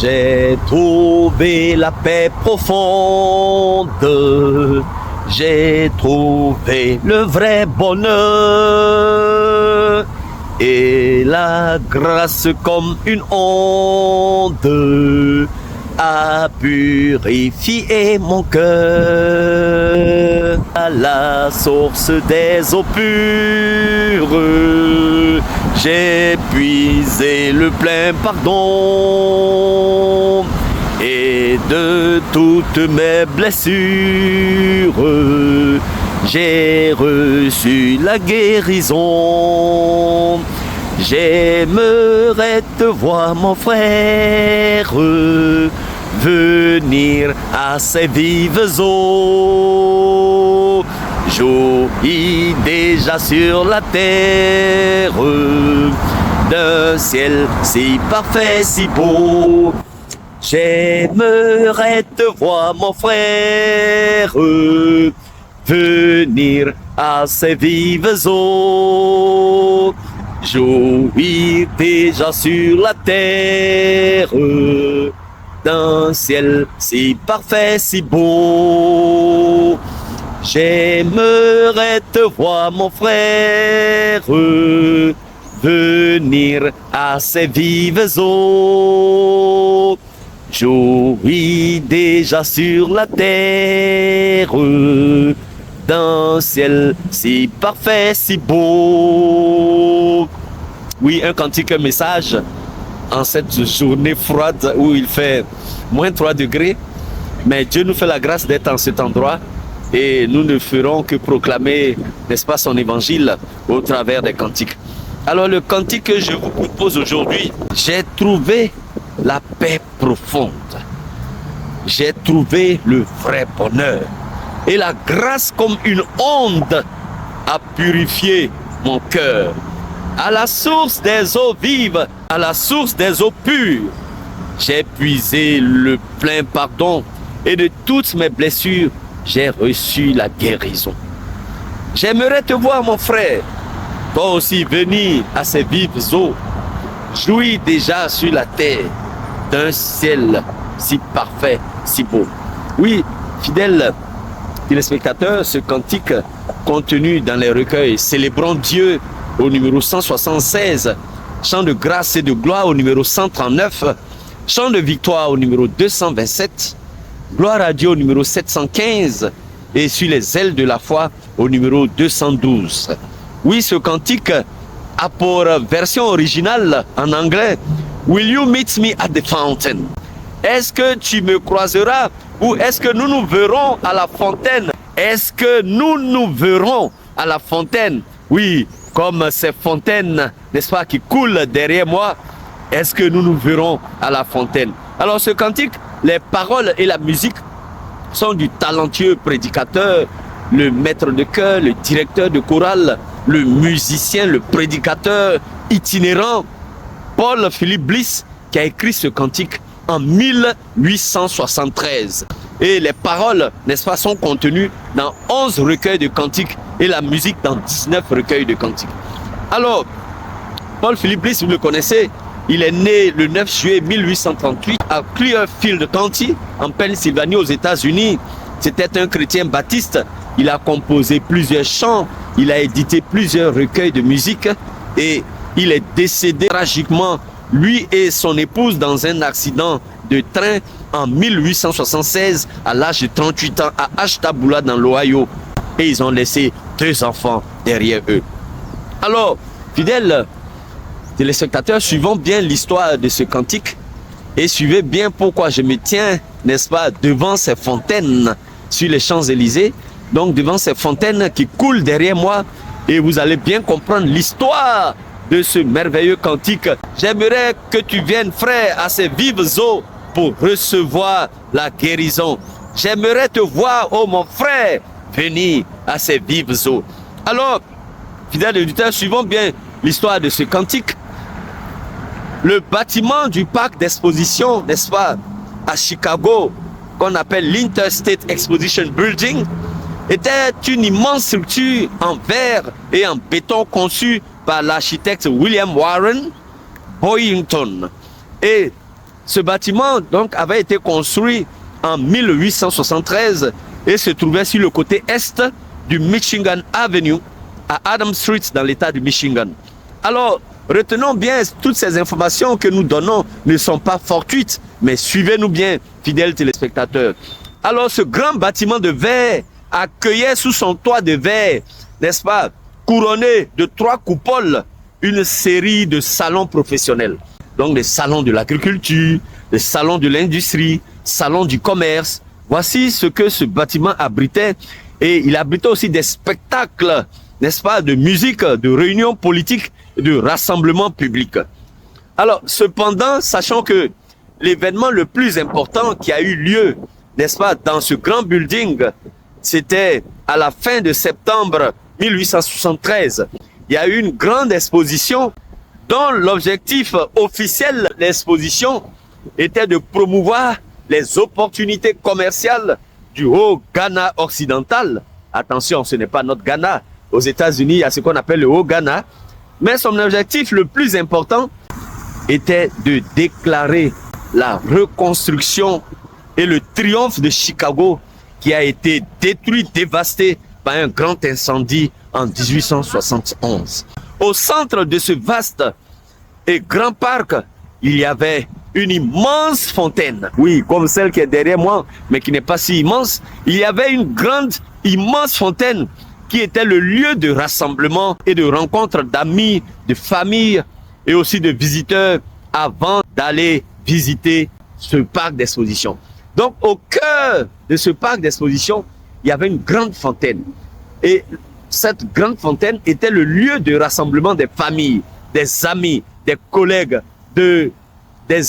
J'ai trouvé la paix profonde, j'ai trouvé le vrai bonheur et la grâce comme une onde a purifié mon cœur. À la source des eaux pures, j'ai puisé le plein pardon et de toutes mes blessures, j'ai reçu la guérison. J'aimerais te voir, mon frère, venir à ces vives eaux. Jouis déjà sur la terre d'un ciel si parfait, si beau. J'aimerais te voir, mon frère, venir à ces vives eaux. Jouir déjà sur la terre d'un ciel si parfait, si beau. J'aimerais te voir, mon frère, venir à ces vives eaux. Jouis déjà sur la terre d'un ciel si parfait, si beau. Oui, un cantique, un message en cette journée froide où il fait moins 3 degrés. Mais Dieu nous fait la grâce d'être en cet endroit et nous ne ferons que proclamer, n'est-ce pas, son évangile au travers des cantiques. Alors le cantique que je vous propose aujourd'hui, j'ai trouvé la paix profonde. J'ai trouvé le vrai bonheur. Et la grâce comme une onde a purifié mon cœur. À la source des eaux vives, à la source des eaux pures, j'ai puisé le plein pardon et de toutes mes blessures, j'ai reçu la guérison. J'aimerais te voir, mon frère, toi aussi venir à ces vives eaux, jouir déjà sur la terre d'un ciel si parfait, si beau. Oui, fidèles téléspectateurs, ce cantique contenu dans les recueils Célébrons Dieu au numéro 176, Chant de grâce et de gloire au numéro 139, Chant de victoire au numéro 227, Gloire à Dieu au numéro 715 et Sur les ailes de la foi au numéro 212. Oui, ce cantique a pour version originale en anglais Will you meet me at the fountain? Est-ce que tu me croiseras ou est-ce que nous nous verrons à la fontaine? Est-ce que nous nous verrons à la fontaine? Oui, comme ces fontaines, n'est-ce pas, qui coulent derrière moi. Est-ce que nous nous verrons à la fontaine? Alors ce cantique, les paroles et la musique sont du talentueux prédicateur, le maître de chœur, le directeur de chorale, le musicien, le prédicateur itinérant, Paul-Philippe Bliss, qui a écrit ce cantique en 1873. Et les paroles, n'est-ce pas, sont contenues dans 11 recueils de cantiques et la musique dans 19 recueils de cantiques. Alors, Paul-Philippe Bliss, vous le connaissez, il est né le 9 juillet 1838 à Clearfield County, en Pennsylvanie, aux États-Unis. C'était un chrétien baptiste. Il a composé plusieurs chants, il a édité plusieurs recueils de musique et il est décédé tragiquement, lui et son épouse, dans un accident de train en 1876 à l'âge de 38 ans à Ashtabula dans l'Ohio. Et ils ont laissé 2 enfants derrière eux. Alors, fidèles téléspectateurs, suivons bien l'histoire de ce cantique et suivez bien pourquoi je me tiens, n'est-ce pas, devant ces fontaines sur les Champs-Élysées, donc devant ces fontaines qui coulent derrière moi, et vous allez bien comprendre l'histoire de ce merveilleux cantique. J'aimerais que tu viennes, frère, à ces vives eaux pour recevoir la guérison. J'aimerais te voir, oh mon frère, venir à ces vives eaux. Alors, fidèles auditeurs, suivons bien l'histoire de ce cantique. Le bâtiment du parc d'exposition, n'est-ce pas, à Chicago, qu'on appelle l'Interstate Exposition Building, était une immense structure en verre et en béton conçue par l'architecte William Warren Boyington. Et Ce bâtiment donc avait été construit en 1873 et se trouvait sur le côté est du Michigan Avenue à Adams Street dans l'état du Michigan. Alors, retenons bien, toutes ces informations que nous donnons ne sont pas fortuites, mais suivez-nous bien, fidèles téléspectateurs. Alors, ce grand bâtiment de verre accueillait sous son toit de verre, n'est-ce pas, couronné de 3 coupoles, une série de salons professionnels. Donc, les salons de l'agriculture, les salons de l'industrie, salons du commerce. Voici ce que ce bâtiment abritait. Et il abritait aussi des spectacles, n'est-ce pas, de musique, de réunions politiques, de rassemblements publics. Alors, cependant, sachant que l'événement le plus important qui a eu lieu, n'est-ce pas, dans ce grand building, c'était à la fin de septembre 1873. Il y a eu une grande exposition dont l'objectif officiel de l'exposition était de promouvoir les opportunités commerciales du Haut-Ghana occidental. Attention, ce n'est pas notre Ghana. Aux États-Unis, il y a ce qu'on appelle le Haut-Ghana. Mais son objectif le plus important était de déclarer la reconstruction et le triomphe de Chicago qui a été détruit, dévasté par un grand incendie en 1871. Au centre de ce vaste et grand parc, il y avait une immense fontaine. Oui, comme celle qui est derrière moi, mais qui n'est pas si immense. Il y avait une grande, immense fontaine qui était le lieu de rassemblement et de rencontre d'amis, de familles et aussi de visiteurs avant d'aller visiter ce parc d'exposition. Donc, au cœur de ce parc d'exposition, il y avait une grande fontaine. Et cette grande fontaine était le lieu de rassemblement des familles, des amis, des collègues, des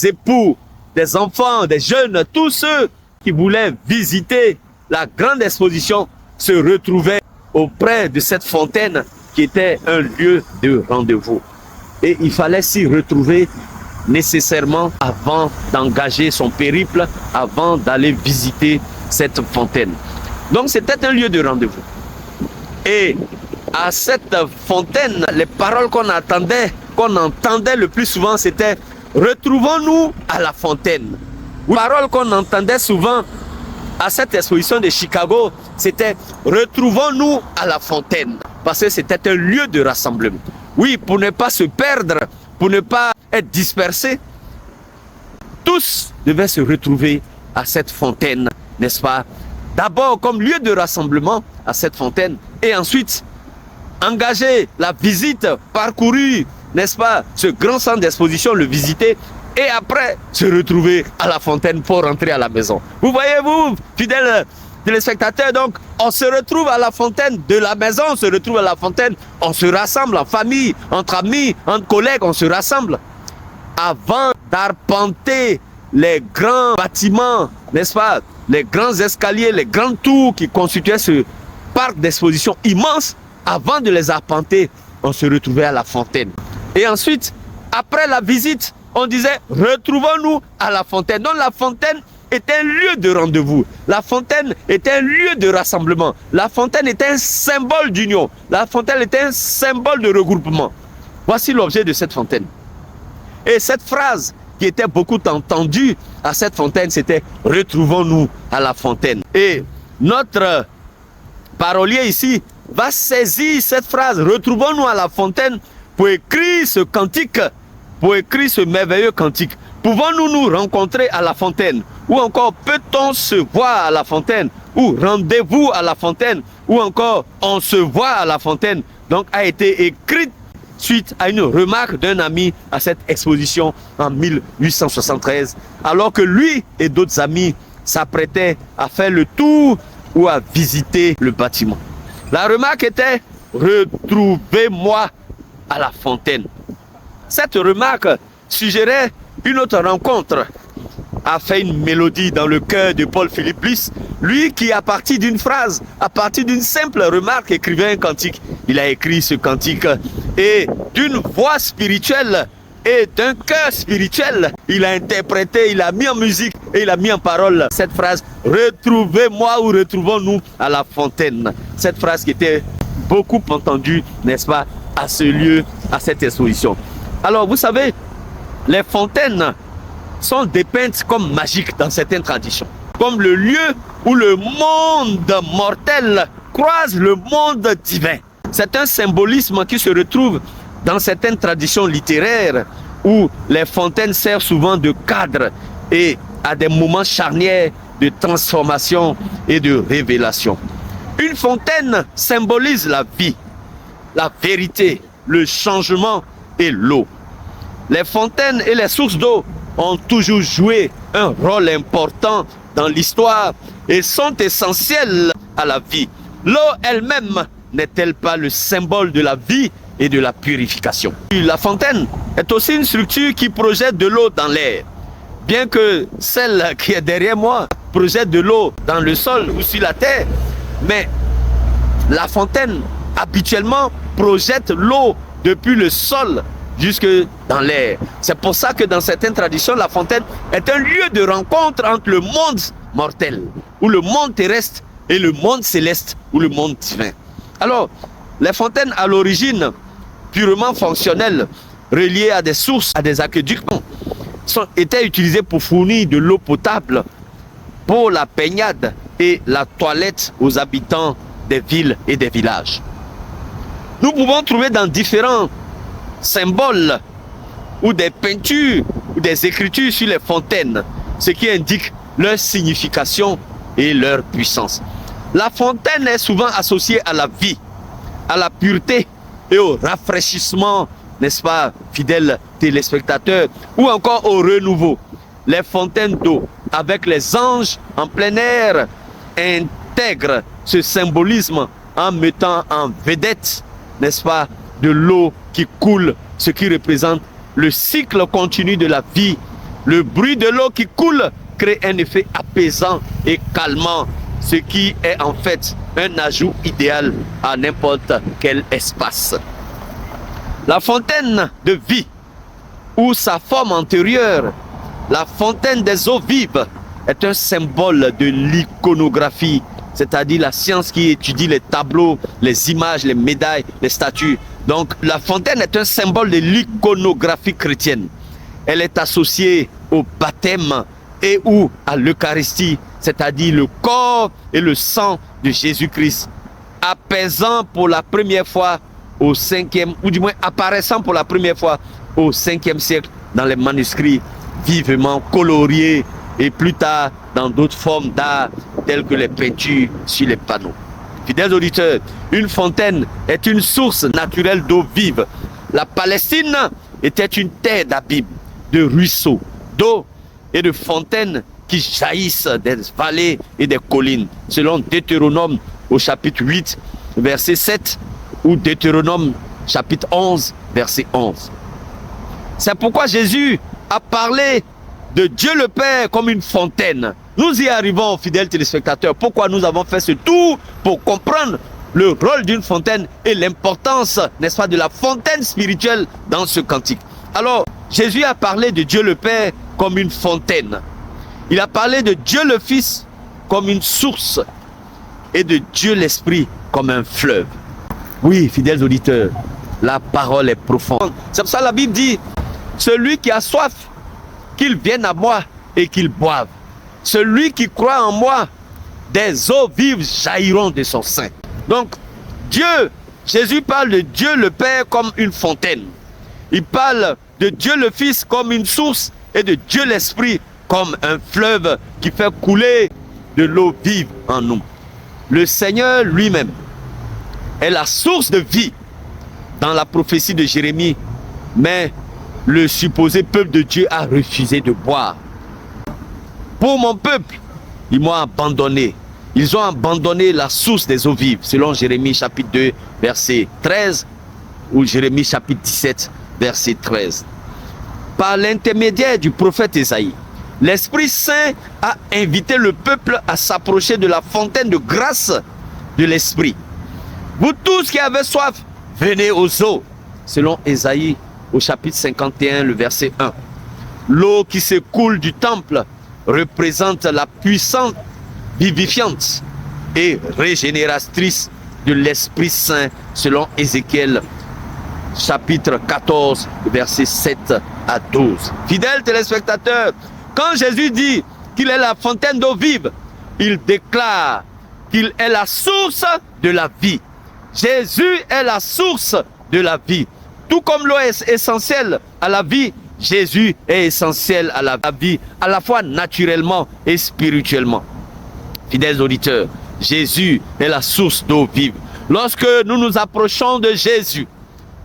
époux, des enfants, des jeunes, tous ceux qui voulaient visiter la grande exposition se retrouvaient auprès de cette fontaine qui était un lieu de rendez-vous. Et il fallait s'y retrouver nécessairement avant d'engager son périple, avant d'aller visiter cette fontaine. Donc c'était un lieu de rendez-vous. Et à cette fontaine, les paroles qu'on entendait le plus souvent, c'était « Retrouvons-nous à la fontaine ». Les paroles qu'on entendait souvent à cette exposition de Chicago, c'était « Retrouvons-nous à la fontaine ». Parce que c'était un lieu de rassemblement. Oui, pour ne pas se perdre, pour ne pas être dispersés, tous devaient se retrouver à cette fontaine, n'est-ce pas? D'abord comme lieu de rassemblement à cette fontaine, et ensuite engager la visite, parcourir, n'est-ce pas, ce grand centre d'exposition, le visiter, et après se retrouver à la fontaine pour rentrer à la maison. Vous voyez-vous, fidèles téléspectateurs, donc on se retrouve à la fontaine de la maison, on se retrouve à la fontaine, on se rassemble en famille, entre amis, entre collègues, on se rassemble avant d'arpenter les grands bâtiments, n'est-ce pas, les grands escaliers, les grandes tours qui constituaient ce parc d'exposition immense. Avant de les arpenter, on se retrouvait à la fontaine. Et ensuite, après la visite, on disait « Retrouvons-nous à la fontaine ». Donc la fontaine était un lieu de rendez-vous. La fontaine était un lieu de rassemblement. La fontaine était un symbole d'union. La fontaine était un symbole de regroupement. Voici l'objet de cette fontaine. Et cette phrase qui était beaucoup entendue à cette fontaine, c'était « Retrouvons-nous à la fontaine ». Et notre parolier ici va saisir cette phrase « Retrouvons-nous à la fontaine » pour écrire ce cantique, pour écrire ce merveilleux cantique. Pouvons-nous nous rencontrer à la fontaine? Ou encore, peut-on se voir à la fontaine? Ou rendez-vous à la fontaine? Ou encore, on se voit à la fontaine? Donc, a été écrite suite à une remarque d'un ami à cette exposition en 1873, alors que lui et d'autres amis s'apprêtaient à faire le tour ou à visiter le bâtiment. La remarque était « Retrouvez-moi à la fontaine ». Cette remarque suggérait une autre rencontre, a fait une mélodie dans le cœur de Paul-Philippe Bliss, lui qui, à partir d'une phrase, à partir d'une simple remarque, écrivait un cantique. Il a écrit ce cantique et d'une voix spirituelle et d'un cœur spirituel, il a interprété, il a mis en musique et il a mis en parole cette phrase « Retrouvez-moi ou retrouvons-nous à la fontaine ». Cette phrase qui était beaucoup entendue, n'est-ce pas, à ce lieu, à cette exposition. Alors, vous savez, les fontaines sont dépeintes comme magiques dans certaines traditions, comme le lieu où le monde mortel croise le monde divin. C'est un symbolisme qui se retrouve dans certaines traditions littéraires où les fontaines servent souvent de cadre et à des moments charnières de transformation et de révélation. Une fontaine symbolise la vie, la vérité, le changement et l'eau. Les fontaines et les sources d'eau ont toujours joué un rôle important dans l'histoire et sont essentielles à la vie. L'eau elle-même n'est-elle pas le symbole de la vie et de la purification? La fontaine est aussi une structure qui projette de l'eau dans l'air. Bien que celle qui est derrière moi projette de l'eau dans le sol ou sur la terre, mais la fontaine habituellement projette l'eau depuis le sol jusque dans l'air. C'est pour ça que dans certaines traditions, la fontaine est un lieu de rencontre entre le monde mortel, ou le monde terrestre, et le monde céleste, ou le monde divin. Alors, les fontaines à l'origine purement fonctionnelles, reliées à des sources, à des aqueducs, étaient utilisées pour fournir de l'eau potable pour la baignade et la toilette aux habitants des villes et des villages. Nous pouvons trouver dans différents symboles ou des peintures ou des écritures sur les fontaines, ce qui indique leur signification et leur puissance. La fontaine est souvent associée à la vie, à la pureté et au rafraîchissement, n'est-ce pas, fidèles téléspectateurs, ou encore au renouveau. Les fontaines d'eau avec les anges en plein air intègrent ce symbolisme en mettant en vedette, n'est-ce pas, de l'eau qui coule, ce qui représente le cycle continu de la vie. Le bruit de l'eau qui coule crée un effet apaisant et calmant, ce qui est en fait un ajout idéal à n'importe quel espace. La fontaine de vie, ou sa forme antérieure, la fontaine des eaux vives, est un symbole de l'iconographie, c'est-à-dire la science qui étudie les tableaux, les images, les médailles, les statues. Donc la fontaine est un symbole de l'iconographie chrétienne. Elle est associée au baptême et ou à l'Eucharistie, c'est-à-dire le corps et le sang de Jésus-Christ, apaisant pour la première fois au 5e, ou du moins apparaissant pour la première fois au 5e siècle dans les manuscrits vivement coloriés et plus tard dans d'autres formes d'art telles que les peintures sur les panneaux. Fidèles auditeurs, une fontaine est une source naturelle d'eau vive. La Palestine était une terre d'abîme, de ruisseaux, d'eau et de fontaines qui jaillissent des vallées et des collines, selon Deutéronome au chapitre 8, verset 7, ou Deutéronome chapitre 11, verset 11. C'est pourquoi Jésus a parlé de Dieu le Père comme une fontaine. Nous y arrivons, fidèles téléspectateurs. Pourquoi nous avons fait ce tour? Pour comprendre le rôle d'une fontaine et l'importance, n'est-ce pas, de la fontaine spirituelle dans ce cantique. Alors, Jésus a parlé de Dieu le Père comme une fontaine. Il a parlé de Dieu le Fils comme une source et de Dieu l'Esprit comme un fleuve. Oui, fidèles auditeurs, la parole est profonde. C'est pour ça que la Bible dit, celui qui a soif, qu'il vienne à moi et qu'il boive. Celui qui croit en moi, des eaux vives jailliront de son sein. Donc, Dieu, Jésus parle de Dieu le Père comme une fontaine. Il parle de Dieu le Fils comme une source et de Dieu l'Esprit comme un fleuve qui fait couler de l'eau vive en nous. Le Seigneur lui-même est la source de vie dans la prophétie de Jérémie, mais le supposé peuple de Dieu a refusé de boire. Pour mon peuple, ils m'ont abandonné. Ils ont abandonné la source des eaux vives, selon Jérémie chapitre 2, verset 13, ou Jérémie chapitre 17, verset 13. Par l'intermédiaire du prophète Ésaïe, l'Esprit Saint a invité le peuple à s'approcher de la fontaine de grâce de l'Esprit. Vous tous qui avez soif, venez aux eaux, selon Ésaïe au chapitre 51, le verset 1. L'eau qui s'écoule du temple représente la puissance vivifiante et régénératrice de l'Esprit Saint, selon Ézéchiel chapitre 14, verset 7 à 12. Fidèles téléspectateurs, Quand Jésus dit qu'il est la fontaine d'eau vive, il déclare qu'il est la source de la vie. Jésus est la source de la vie. Tout comme l'eau est essentielle à la vie, Jésus est essentiel à la vie, à la fois naturellement et spirituellement. Fidèles auditeurs, Jésus est la source d'eau vive. Lorsque nous nous approchons de Jésus,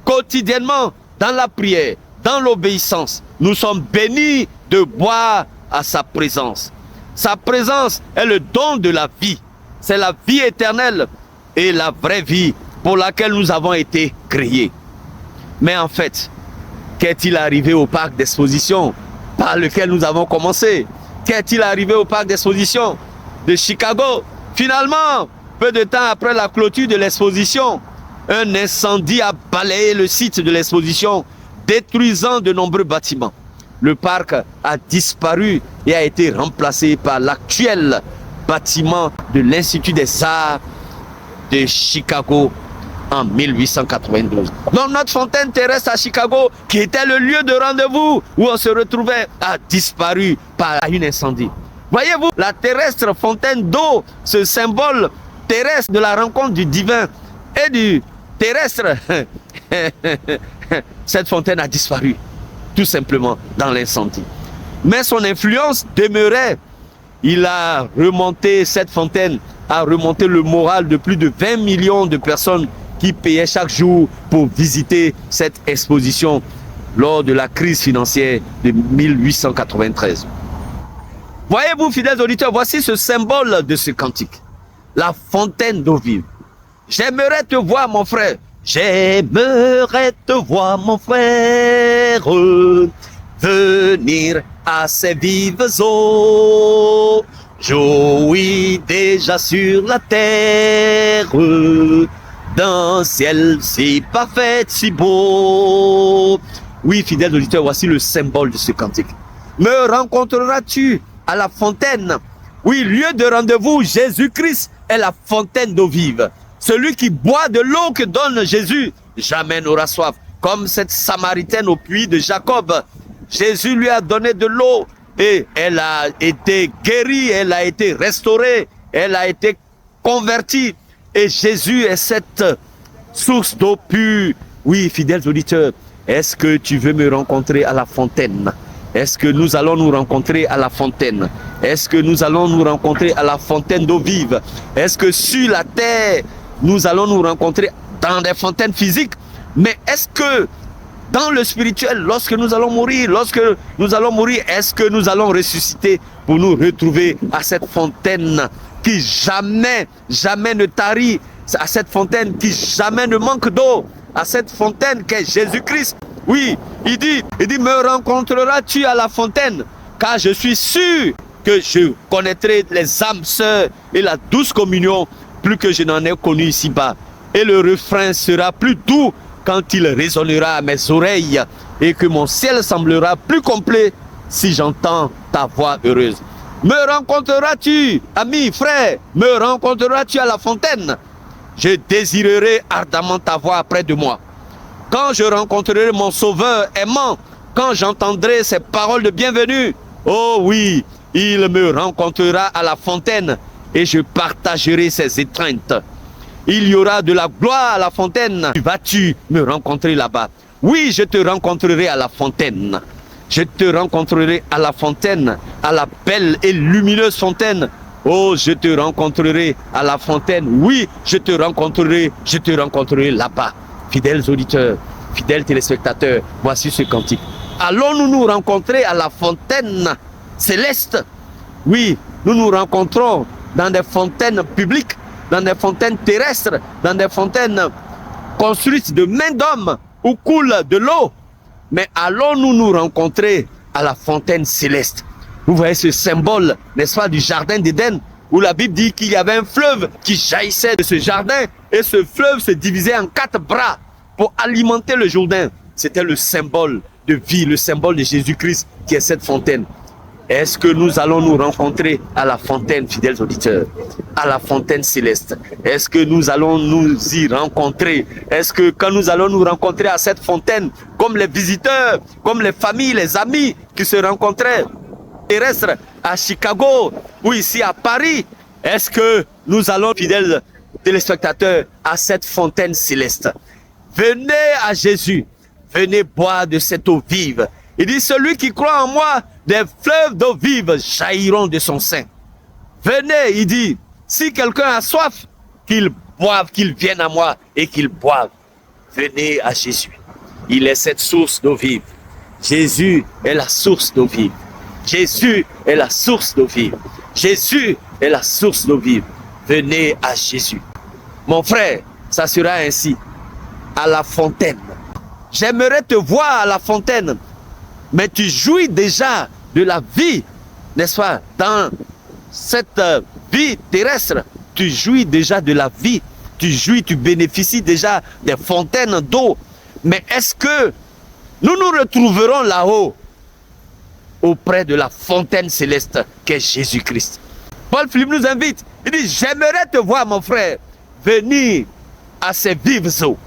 quotidiennement, dans la prière, dans l'obéissance, nous sommes bénis de boire à sa présence. Sa présence est le don de la vie. C'est la vie éternelle et la vraie vie pour laquelle nous avons été créés. Mais en fait, qu'est-il arrivé au parc d'exposition par lequel nous avons commencé? Qu'est-il arrivé au parc d'exposition de Chicago? Finalement, peu de temps après la clôture de l'exposition, un incendie a balayé le site de l'exposition, détruisant de nombreux bâtiments. Le parc a disparu et a été remplacé par l'actuel bâtiment de l'Institut des Arts de Chicago en 1892. Donc notre fontaine terrestre à Chicago, qui était le lieu de rendez-vous où on se retrouvait, a disparu par un incendie. Voyez-vous, la terrestre fontaine d'eau, ce symbole terrestre de la rencontre du divin et du terrestre, cette fontaine a disparu, tout simplement, dans l'incendie. Mais son influence demeurait. Il a remonté, cette fontaine a remonté le moral de plus de 20 millions de personnes qui payaient chaque jour pour visiter cette exposition lors de la crise financière de 1893. Voyez-vous, fidèles auditeurs, voici ce symbole de ce cantique. La fontaine d'eau vive. J'aimerais te voir, mon frère. J'aimerais te voir, mon frère, venir à ces vives eaux. Jouis déjà sur la terre, d'un ciel si parfait, si beau. Oui, fidèles auditeurs, voici le symbole de ce cantique. Me rencontreras-tu à la fontaine? Oui, lieu de rendez-vous, Jésus-Christ est la fontaine d'eau vive. Celui qui boit de l'eau que donne Jésus, jamais n'aura soif. Comme cette Samaritaine au puits de Jacob, Jésus lui a donné de l'eau et elle a été guérie, elle a été restaurée, elle a été convertie. Et Jésus est cette source d'eau pure. Oui, fidèles auditeurs, est-ce que tu veux me rencontrer à la fontaine? Est-ce que nous allons nous rencontrer à la fontaine? Est-ce que nous allons nous rencontrer à la fontaine d'eau vive? Est-ce que sur la terre, nous allons nous rencontrer dans des fontaines physiques? Mais est-ce que dans le spirituel, lorsque nous allons mourir, est-ce que nous allons ressusciter pour nous retrouver à cette fontaine qui jamais, jamais ne tarit, à cette fontaine qui jamais ne manque d'eau, à cette fontaine qu'est Jésus-Christ? Oui, il dit, me rencontreras-tu à la fontaine? Car je suis sûr que je connaîtrai les âmes sœurs et la douce communion plus que je n'en ai connu ici-bas. Et le refrain sera plus doux quand il résonnera à mes oreilles et que mon ciel semblera plus complet si j'entends ta voix heureuse. Me rencontreras-tu, ami, frère? Me rencontreras-tu à la fontaine? Je désirerai ardemment ta voix près de moi. Quand je rencontrerai mon Sauveur aimant, quand j'entendrai ses paroles de bienvenue, oh oui, il me rencontrera à la fontaine et je partagerai ses étreintes. Il y aura de la gloire à la fontaine. Vas-tu me rencontrer là-bas? Oui, je te rencontrerai à la fontaine. Je te rencontrerai à la fontaine, à la belle et lumineuse fontaine. Oh, je te rencontrerai à la fontaine. Oui, je te rencontrerai là-bas. Fidèles auditeurs, fidèles téléspectateurs, voici ce cantique. Allons-nous nous rencontrer à la fontaine céleste? Oui, nous nous rencontrons dans des fontaines publiques, dans des fontaines terrestres, dans des fontaines construites de main d'homme où coule de l'eau. Mais allons-nous nous rencontrer à la fontaine céleste? Vous voyez ce symbole, n'est-ce pas, du jardin d'Éden, où la Bible dit qu'il y avait un fleuve qui jaillissait de ce jardin et ce fleuve se divisait en 4 bras pour alimenter le Jourdain. C'était le symbole de vie, le symbole de Jésus-Christ qui est cette fontaine. Est-ce que nous allons nous rencontrer à la fontaine, fidèles auditeurs, à la fontaine céleste? Est-ce que nous allons nous y rencontrer? Est-ce que quand nous allons nous rencontrer à cette fontaine, comme les visiteurs, comme les familles, les amis qui se rencontraient terrestre à Chicago ou ici à Paris, est-ce que nous allons, fidèles téléspectateurs, à cette fontaine céleste? Venez à Jésus, venez boire de cette eau vive. Il dit, celui qui croit en moi, des fleuves d'eau vive jailliront de son sein. Venez, il dit, si quelqu'un a soif, qu'il boive, qu'il vienne à moi et qu'il boive. Venez à Jésus. Il est cette source d'eau vive. Jésus est la source d'eau vive. Jésus est la source d'eau vive. Jésus est la source d'eau vive. Venez à Jésus. Mon frère, ça sera ainsi. À la fontaine. J'aimerais te voir à la fontaine, mais tu jouis déjà de la vie, n'est-ce pas? Dans cette vie terrestre, tu jouis déjà de la vie. Tu jouis, tu bénéficies déjà des fontaines d'eau. Mais est-ce que nous nous retrouverons là-haut, auprès de la fontaine céleste qu'est Jésus-Christ? Paul Philippe nous invite. Il dit, j'aimerais te voir, mon frère, venir à ces vives eaux.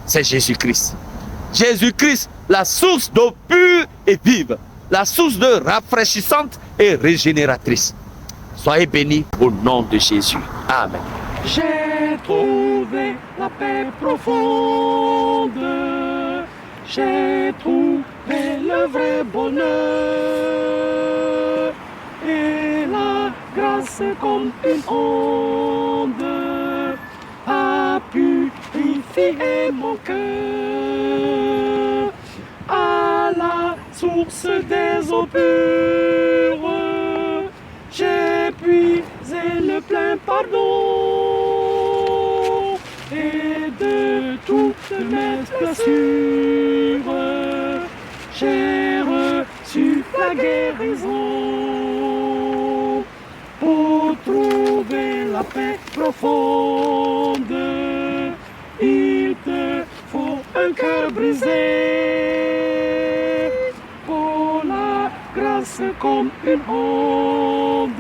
C'est Jésus-Christ. Jésus-Christ, la source d'eau pure et vive, la source d'eau rafraîchissante et régénératrice. Soyez bénis au nom de Jésus. Amen. J'ai trouvé la paix profonde, j'ai trouvé le vrai bonheur, et la grâce comme une onde a purifié mon cœur. À la source des eaux pures, j'ai puisé le plein pardon, et de toutes mes blessures, j'ai reçu la guérison. Pour trouver la paix profonde, il te faut un cœur brisé. Pour la grâce comme une onde,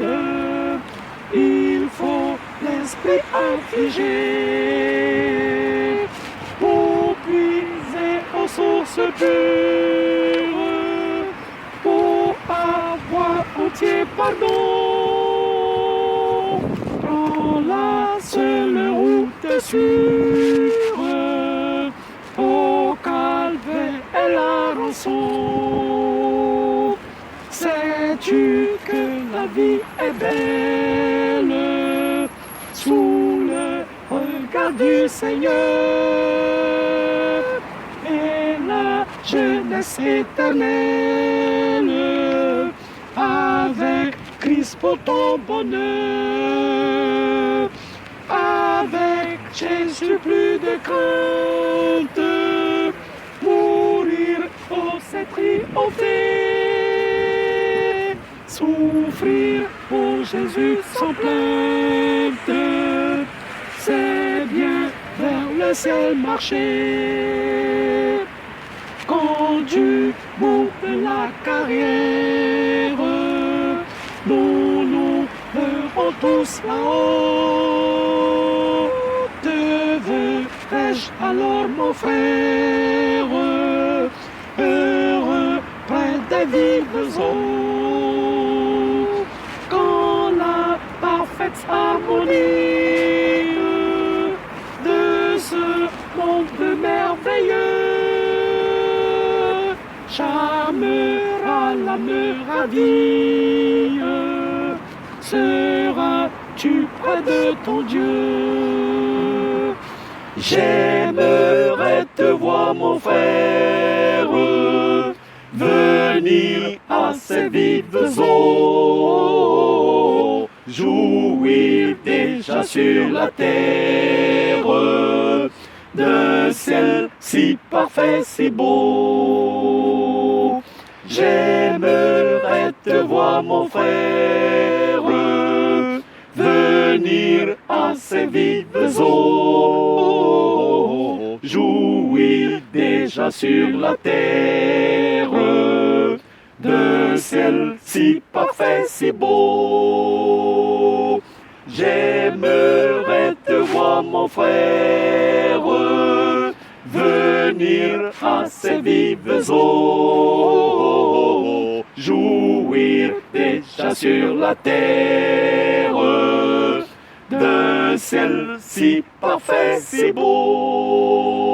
il faut l'esprit affligé. Pour puiser aux sources pures, pour avoir entier pardon, prends la seule route sûre, au calvaire est la rançon. Sais-tu que la vie est belle sous le regard du Seigneur, et la jeunesse éternelle avec Christ pour ton bonheur. Avec Jésus plus de crainte, mourir pour c'est triompher, souffrir pour Jésus sans plainte, c'est bien vers le ciel marcher. Quand du bout de la carrière, nous verrons tous là-haut. Devrais-je alors, mon frère, heureux près des vives eaux, quand la parfaite harmonie de ce monde merveilleux charmera l'âme ravie. Seras-tu près de ton Dieu? J'aimerais te voir, mon frère, venir à ces vives eaux, jouir déjà sur la terre de ciel si parfait, si beau. J'aimerais te voir, mon frère, venir à ces vives eaux, jouir déjà sur la terre de ciel si parfait, si beau. J'aimerais te voir, mon frère, venir à ces vives eaux, jouir déjà sur la terre d'un ciel si parfait, si beau.